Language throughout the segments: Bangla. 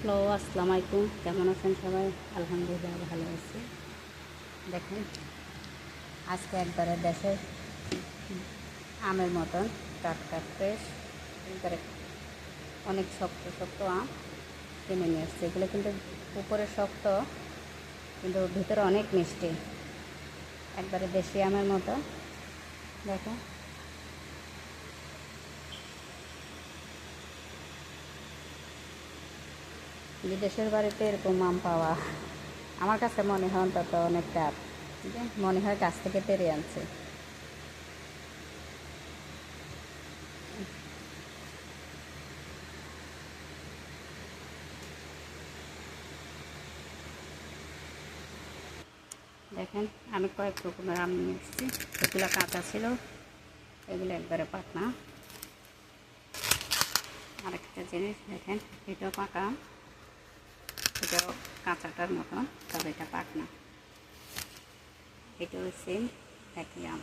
হ্যালো, আসসালামু আলাইকুম। কেমন আছেন সবাই? আলহামদুলিল্লাহ ভালো আছি। দেখুন, আজকে একবারে দেশের আমের মতন টাটকা ফ্রেশ, একবারে অনেক শক্ত শক্ত আম কিনে নিয়ে এসছে। এগুলো কিন্তু উপরে শক্ত, কিন্তু ভিতরে অনেক মিষ্টি, একবারে দেশি আমের মতো। দেখুন, বিদেশের বাড়িতে এরকম আম পাওয়া আমার কাছে মনে হয় অন্তত অনেক টাফ। মনে হয় গাছ থেকে পেরে আনছে। দেখেন, আমি কয়েক রকমের আম নিয়ে এসেছি। এগুলো কাঁচা ছিল, এগুলো একবারে পাকনা। আরেকটা জিনিস দেখেন, এটাও পাকা আম, এটাও কাঁচাটার মতন, তবে এটা পাকনা। এটাও সেম একই আম।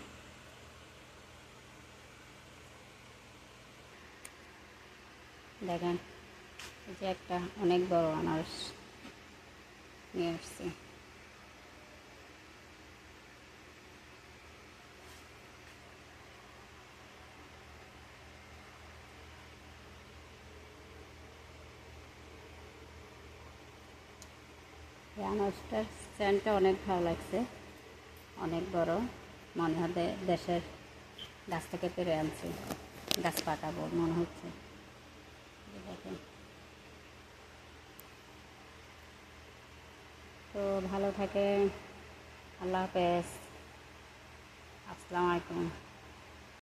দেখেন, এই যে একটা অনেক বড় আনারস নিয়ে আসছি। এই আনারসটার সেন্টটা অনেক ভালো লাগছে, অনেক বড়, মনে হয় দেশের গাছ থেকে পেরে আনছি, গাছ পাকাবো মনে হচ্ছে। দেখেন, তো ভালো থাকে। আল্লাহ হাফেজ, আসসালামু আলাইকুম।